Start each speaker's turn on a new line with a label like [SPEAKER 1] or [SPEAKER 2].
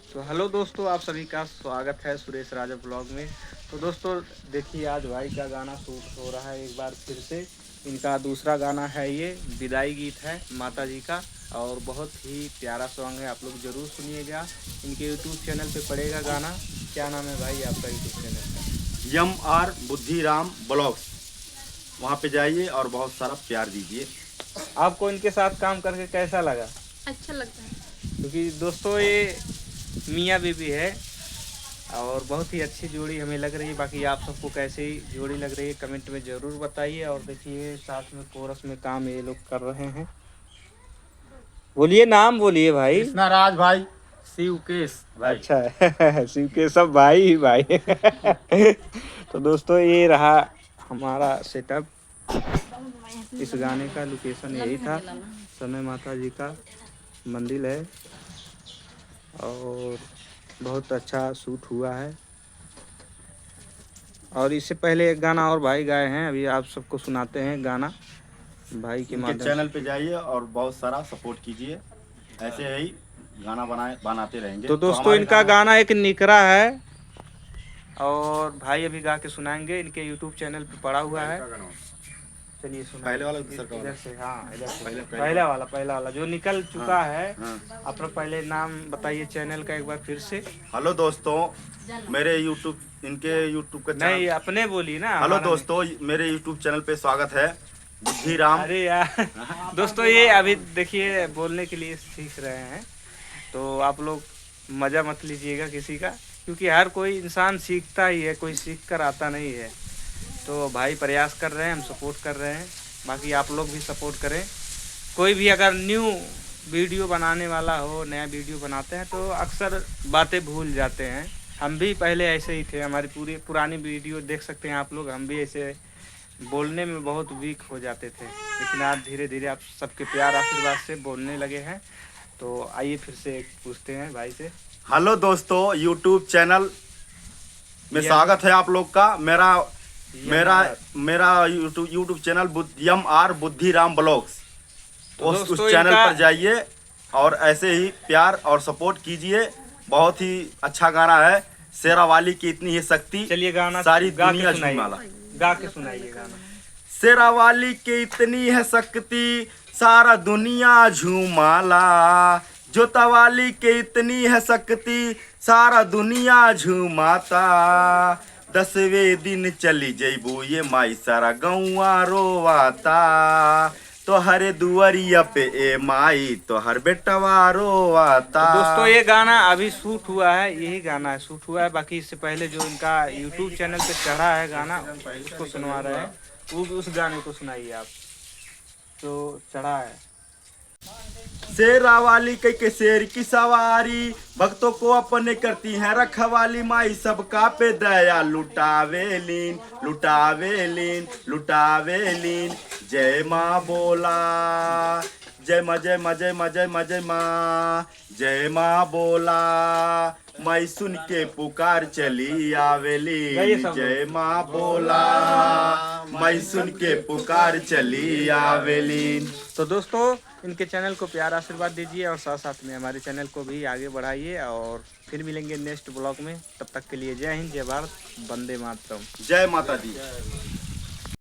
[SPEAKER 1] तो हेलो दोस्तों, आप सभी का स्वागत है सुरेश राजा ब्लॉग में। तो दोस्तों देखिए, आज भाई का गाना शूट हो रहा है एक बार फिर से। इनका दूसरा गाना है, ये विदाई गीत है माता जी का, और बहुत ही प्यारा सॉन्ग है। आप लोग ज़रूर सुनिएगा। इनके यूट्यूब चैनल पे पड़ेगा गाना। क्या नाम है भाई आपका यूट्यूब चैनल का?
[SPEAKER 2] MR बुद्धिराम ब्लॉग्स, वहाँ पे जाइए और बहुत सारा प्यार दीजिए।
[SPEAKER 1] आपको इनके साथ काम करके कैसा लगा?
[SPEAKER 3] अच्छा लगता है।
[SPEAKER 1] क्योंकि दोस्तों ये मियाँ बीवी है और बहुत ही अच्छी जोड़ी हमें लग रही है। बाकी आप सबको कैसी जोड़ी लग रही है कमेंट में ज़रूर बताइए। और देखिए साथ में कोरस में काम ये लोग कर रहे हैं। बोलिए, नाम बोलिए भाई।
[SPEAKER 2] कृष्णा राज भाई, शिवकेश भाई।
[SPEAKER 1] अच्छा है शिव के सब भाई ही भाई तो दोस्तों ये रहा हमारा सेटअप। इस गाने का लोकेशन यही था। समय माता जी का मंदिर है और बहुत अच्छा शूट हुआ है। और इससे पहले एक गाना और भाई गाए हैं, अभी आप सबको सुनाते हैं गाना भाई के
[SPEAKER 2] इनके
[SPEAKER 1] माध्यम
[SPEAKER 2] चैनल पे जाइए और बहुत सारा सपोर्ट कीजिए। ऐसे ही गाना बनाते रहेंगे।
[SPEAKER 1] तो दोस्तों
[SPEAKER 2] हमारे
[SPEAKER 1] इनका गाना एक निकरा है और भाई अभी गा के सुनाएंगे। इनके यूट्यूब चैनल पे पड़ा हुआ है। चलिए सुना।
[SPEAKER 2] पहले वाला दूसरा का
[SPEAKER 1] इधर से, हाँ इधर से।
[SPEAKER 2] पहले
[SPEAKER 1] पहला वाला जो निकल चुका है।
[SPEAKER 2] हाँ।
[SPEAKER 1] अपना पहले नाम बताइए चैनल का एक बार फिर से।
[SPEAKER 2] हेलो दोस्तों, मेरे इनके यूट्यूब का
[SPEAKER 1] नहीं,
[SPEAKER 2] चैनल।
[SPEAKER 1] अपने बोलिए ना।
[SPEAKER 2] हेलो
[SPEAKER 1] हमारा
[SPEAKER 2] दोस्तों, मेरे यूट्यूब चैनल पे स्वागत है। बुद्धिराम।
[SPEAKER 1] अरे यार दोस्तों ये अभी देखिए बोलने के लिए सीख रहे हैं, तो आप लोग मज़ा मत लीजिएगा किसी का, क्योंकि हर कोई इंसान सीखता ही है, कोई सीख कर आता नहीं है। तो भाई प्रयास कर रहे हैं, हम सपोर्ट कर रहे हैं। बाकी आप लोग भी सपोर्ट करें। कोई भी अगर न्यू वीडियो बनाने वाला हो, नया वीडियो बनाते हैं तो अक्सर बातें भूल जाते हैं। हम भी पहले ऐसे ही थे। हमारी पूरी पुरानी वीडियो देख सकते हैं आप लोग। हम भी ऐसे बोलने में बहुत वीक हो जाते थे, लेकिन आज धीरे धीरे आप सबके प्यार आशीर्वाद से बोलने लगे हैं। तो आइए फिर से पूछते हैं भाई से।
[SPEAKER 2] हेलो दोस्तों, यूट्यूब चैनल में स्वागत है आप लोग का। मेरा मेरा मेरा YouTube channel MR Buddhiram blogs.
[SPEAKER 1] तो
[SPEAKER 2] उस
[SPEAKER 1] दोस्तों
[SPEAKER 2] चैनल
[SPEAKER 1] इनका
[SPEAKER 2] पर जाइए और ऐसे ही प्यार और सपोर्ट कीजिए। बहुत ही अच्छा गाना है। शेरावाली की इतनी ही शक्ति,
[SPEAKER 1] चलिए गाना
[SPEAKER 2] सारी
[SPEAKER 1] गा
[SPEAKER 2] दुनिया
[SPEAKER 1] के सुनाइए।
[SPEAKER 2] झूमाला।
[SPEAKER 1] गा के सुनाइए गाना।
[SPEAKER 2] शेरावाली की इतनी है शक्ति, सारा दुनिया झूमाला। जोतावाली के इतनी है शक्ति, सारा दुनिया झूमाता। 10वें दिन चली जइबू ये माई, सारा गौआ रोवाता। तो हरे दुआरिया पे ए माई, तो हर बेटवा रोवाता।
[SPEAKER 1] तो दोस्तों ये गाना अभी शूट हुआ है, यही गाना है शूट हुआ है। बाकी इससे पहले जो इनका यूट्यूब चैनल पे चढ़ा है गाना, उसको सुनवा रहे हैं। उस गाने को सुनाइए आप जो चढ़ा है।
[SPEAKER 2] शेरावाली कई के शेर की सवारी, भक्तों को अपने करती है रखवाली। माई सबका पे दया लुटावेलीन, लुटावेलीन, लुटावेलीन। जय माँ बोला, जय माँ, जय माँ, जय माँ, जय माँ, जय माँ, जय माँ बोला। माई सुन के पुकार चली आवेली। जय माँ बोला, माई सुन के पुकार चली आवेली।
[SPEAKER 1] तो दोस्तों इनके चैनल को प्यार आशीर्वाद दीजिए और साथ साथ में हमारे चैनल को भी आगे बढ़ाइए। और फिर मिलेंगे नेक्स्ट ब्लॉग में। तब तक के लिए जय हिंद, जय भारत, वंदे मातरम।
[SPEAKER 2] जय माता दी।